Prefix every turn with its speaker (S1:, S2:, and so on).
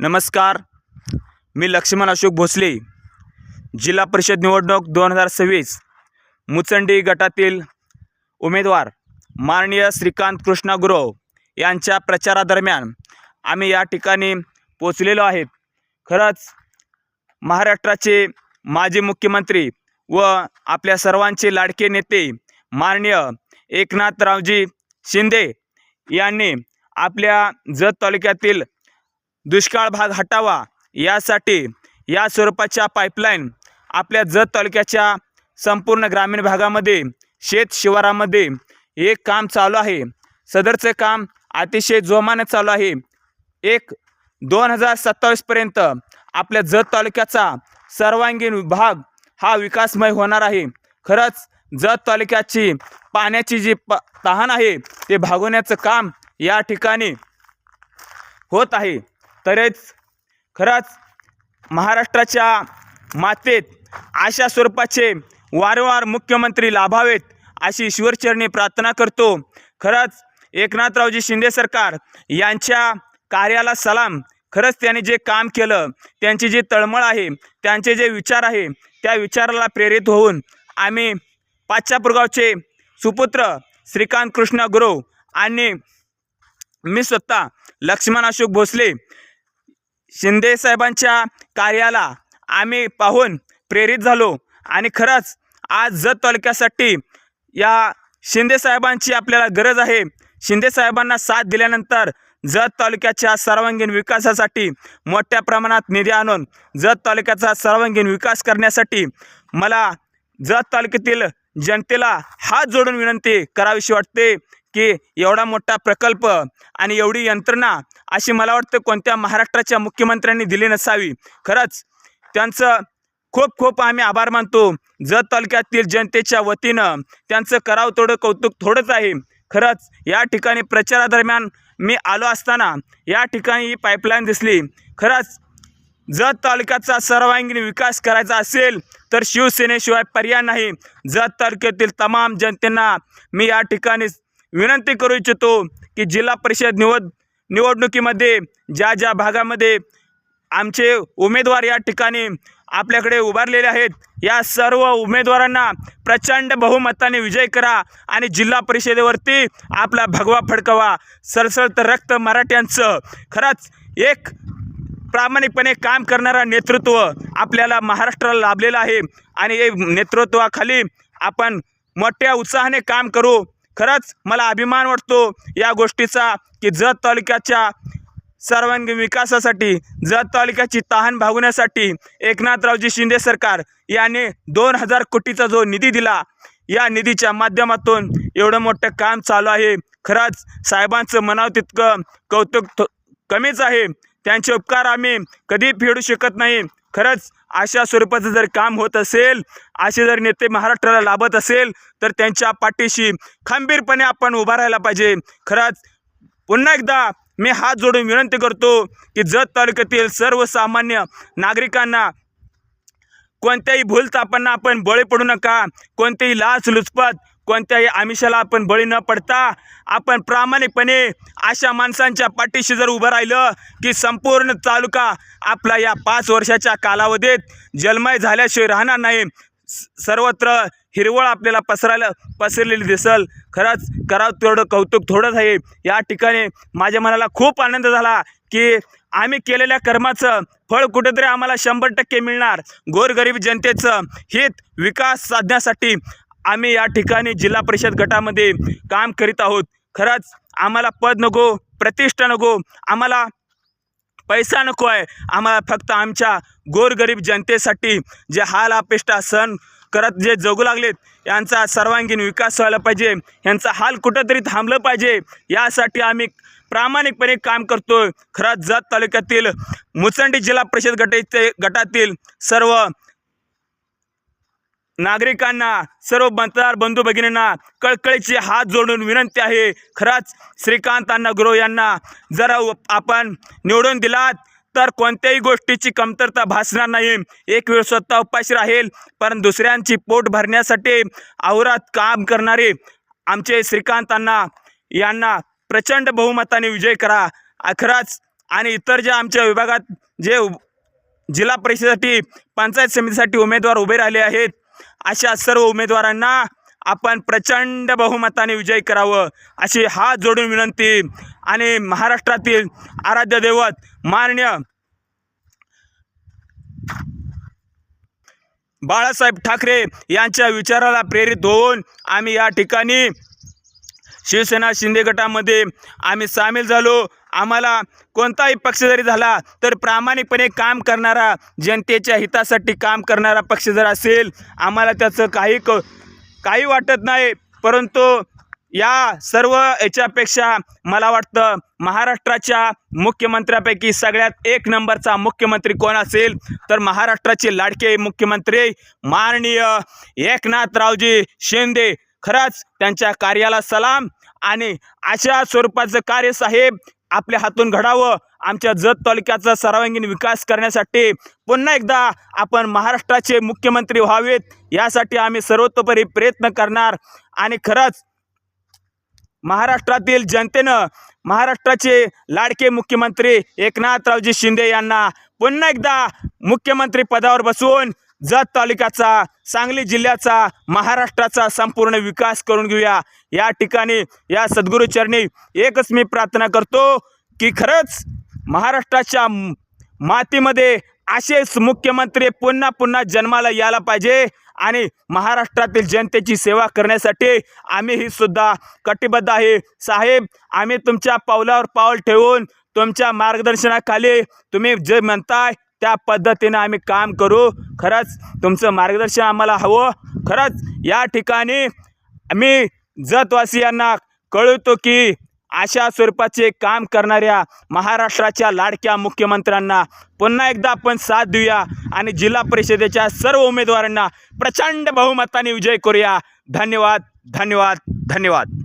S1: नमस्कार, मी लक्ष्मण अशोक भोसले, जिल्हा परिषद निवडणूक 2026 मुचंडी गटातील उमेदवार माननीय श्रीकांत कृष्णा गुरव यांच्या प्रचारादरम्यान आम्ही या ठिकाणी पोचलेलो आहेत। खरंच महाराष्ट्राचे माजी मुख्यमंत्री व आपल्या सर्वांचे लाडके नेते माननीय एकनाथरावजी शिंदे यांनी आपल्या जत तालुक्यातील दुष्काळ भाग हटावा यासाठी या स्वरूपाच्या पाईपलाईन आपल्या जत तालुक्याच्या संपूर्ण ग्रामीण भागामध्ये शेत शिवारामध्ये एक काम चालू आहे। सदरचे काम अतिशय जोमाने चालू आहे। 2027 पर्यंत आपल्या जत तालुक्याचा सर्वांगीण विभाग हा विकासमय होणार आहे। खरंच जत तालुक्याची पाण्याची जी तहान आहे ते भागवण्याचं काम या ठिकाणी होत आहे। तरेच खरंच महाराष्ट्राच्या मातेत अशा स्वरूपाचे वारंवार मुख्यमंत्री लाभावेत अशी ईश्वरचरणी प्रार्थना करतो। खरंच एकनाथरावजी शिंदे सरकार यांच्या कार्याला सलाम। खरंच त्यांनी जे काम केलं, त्यांची जी तळमळ आहे, त्यांचे जे विचार आहे, त्या विचाराला प्रेरित होऊन आम्ही पाचापूरगावचे सुपुत्र श्रीकांत कृष्णा गुरव आणि मी स्वतः लक्ष्मण अशोक भोसले शिंदे साहेबांच्या कार्याला आम्ही पाहून प्रेरित झालो आणि खरंच आज जत तालुक्यासाठी या शिंदे साहेबांची आपल्याला गरज आहे। शिंदे साहेबांना साथ दिल्यानंतर जत तालुक्याच्या सर्वांगीण विकासासाठी मोठ्या प्रमाणात निधी आणून जत तालुक्याचा सर्वांगीण विकास करण्यासाठी मला जत तालुक्यातील जनतेला हात जोडून विनंती करावीशी वाटते की एवढा मोठा प्रकल्प आणि एवढी यंत्रणा अशी मला वाटतं कोणत्या महाराष्ट्राच्या मुख्यमंत्र्यांनी दिली नसावी। खरंच त्यांचं खूप खूप आम्ही आभार मानतो। जत तालुक्यातील जनतेच्या वतीनं त्यांचं करावं तेवढं कौतुक थोडंच आहे। खरंच या ठिकाणी प्रचारादरम्यान मी आलो असताना या ठिकाणी ही पाईपलाईन दिसली। खरंच जत तालुक्याचा सर्वांगीण विकास करायचा असेल तर शिवसेनेशिवाय पर्याय नाही। जत तालुक्यातील तमाम जनतेला मी या ठिकाणी विनंती करू इच्छितो की जिल्हा परिषद निवडणुकीमध्ये ज्या भागामध्ये आमचे उमेदवार या ठिकाणी आपल्याकडे उभारलेले आहेत, या सर्व उमेदवारांना प्रचंड बहुमताने विजय करा आणि जिल्हा परिषदेवरती आपला भगवा फडकवा। सरसळत रक्त मराठ्यांचं खरंच एक प्रामाणिकपणे काम करणारा नेतृत्व आपल्याला महाराष्ट्राला लाभलेलं आहे आणि हे नेतृत्वाखाली आपण मोठ्या उत्साहाने काम करू। खरंच मला अभिमान वाटतो या गोष्टीचा की जत तालुक्याच्या सर्वांगीण विकासासाठी, जत तालुक्याची तहान भागवण्यासाठी एकनाथरावजी शिंदे सरकार यांनी 2000 कोटीचा जो निधी दिला, या निधीच्या माध्यमातून एवढं मोठं काम चालू आहे। खरंच साहेबांचं म्हणावं तितकं कौतुक कमीच आहे। त्यांचे उपकार आम्ही कधी फेडू शकत नाही। खरंच अशा स्वरूपाचं जर काम होत असेल, असे जर नेते महाराष्ट्राला लाभत असेल तर त्यांच्या पाठीशी खंबीरपणे आपण उभा राहायला पाहिजे। खरंच पुन्हा एकदा मी हात जोडून विनंती करतो की जत तालुक्यातील सर्वसामान्य नागरिकांना कोणत्याही भूलथापांना आपण बळी पडू नका। कोणत्याही लाचलुचपत, कोणत्याही आमिषाला आपण बळी न पडता आपण प्रामाणिकपणे अशा माणसांच्या पाठीशी जर उभं राहिलं की संपूर्ण तालुका आपला या 5 वर्षाच्या कालावधीत जलमय झाल्याशिवाय राहणार नाही। सर्वत्र हिरवळ आपल्याला पसरलेली दिसल। खरंच करावं तेवढं कौतुक थोडंच आहे। या ठिकाणी माझ्या मनाला खूप आनंद झाला की आम्ही केलेल्या कर्माचं फळ कुठेतरी आम्हाला 100% मिळणार। गोरगरीब जनतेचं हित विकास साधण्यासाठी आम्ही या ठिकाणी जिल्हा परिषद गटामध्ये काम करीत आहोत। खरंच आम्हाला पद नको, प्रतिष्ठा नको, आम्हाला पैसा नको आहे। आम्हाला फक्त आमच्या गोरगरीब जनतेसाठी जे हाल अपेष्टा सहन करत जे जगू लागलेत यांचा सर्वांगीण विकास व्हायला पाहिजे, यांचा हाल कुठंतरी थांबलं पाहिजे, यासाठी आम्ही प्रामाणिकपणे काम करतोय। खरंच जत तालुक्यातील मुचंडी जिल्हा परिषद गटातील सर्व नागरिकांना, सर्व मतदार बंधू भगिनींना कळकळीची हात जोडून विनंती आहे। खरंच श्रीकांत अण्णा गुरव यांना जर आपण निवडून दिलात तर कोणत्याही गोष्टीची कमतरता भासणार नाही। एक वेळ स्वतः उपाशी राहील पण दुसऱ्यांची पोट भरण्यासाठी अहोरात्र काम करणारे आमचे श्रीकांत अण्णा यांना प्रचंड बहुमताने विजय करा। खरंच आणि इतर ज्या आमच्या विभागात जे जिल्हा परिषदेसाठी पंचायत समितीसाठी उमेदवार उभे राहिले आहेत अशा सर्व उमेदवारांना आपण प्रचंड बहुमताने विजयी करावं अशी हात जोडून विनंती आणि महाराष्ट्रातील आराध्य दैवत माननीय बाळासाहेब ठाकरे यांच्या विचाराला प्रेरित होऊन आम्ही या ठिकाणी शिवसेना शिंदे गटामध्ये आम्ही सामील झालो। आम्हाला कोणताही पक्ष जरी झाला तर प्रामाणिकपणे काम करणारा, जनतेच्या हितासाठी काम करणारा पक्ष जर असेल आम्हाला त्याचं काही वाटत नाही। परंतु या सर्व याच्यापेक्षा मला वाटतं महाराष्ट्राच्या मुख्यमंत्र्यापैकी सगळ्यात एक नंबरचा मुख्यमंत्री कोण असेल तर महाराष्ट्राचे लाडके मुख्यमंत्री माननीय एकनाथरावजी शिंदे। खरंच त्यांच्या कार्याला सलाम आणि अशा स्वरूपाचं कार्य साहेब आपल्या हातून घडावं। आमच्या जत तालुक्याचा सर्वांगीण विकास करण्यासाठी पुन्हा एकदा आपण महाराष्ट्राचे मुख्यमंत्री व्हावेत यासाठी आम्ही सर्वतोपरी प्रयत्न करणार आणि खरंच महाराष्ट्रातील जनतेनं महाराष्ट्राचे लाडके मुख्यमंत्री एकनाथरावजी शिंदे यांना पुन्हा एकदा मुख्यमंत्री पदावर बसवून जत तालुक्याचा, सांगली जिल्ह्याचा, महाराष्ट्राचा संपूर्ण विकास करून घेऊया। या ठिकाणी या सद्गुरू चरणी एकच मी प्रार्थना करतो की खरंच महाराष्ट्राच्या मातीमध्ये असेच मुख्यमंत्री पुन्हा पुन्हा जन्माला यायला पाहिजे आणि महाराष्ट्रातील जनतेची सेवा करण्यासाठी आम्हीही सुद्धा कटिबद्ध आहे। साहेब आम्ही तुमच्या पावलावर पाऊल ठेवून तुमच्या मार्गदर्शनाखाली तुम्ही जे म्हणताय त्या पद्धतीने आम्ही काम करू। खरंच तुमचं मार्गदर्शन आम्हाला हवं। खरंच या ठिकाणी आम्ही जतवासियांना कळवतो की अशा स्वरूपाचे काम करणाऱ्या महाराष्ट्राच्या लाडक्या मुख्यमंत्र्यांना पुन्हा एकदा आपण साथ देऊया आणि जिल्हा परिषदेच्या सर्व उमेदवारांना प्रचंड बहुमताने विजय करूया। धन्यवाद, धन्यवाद, धन्यवाद।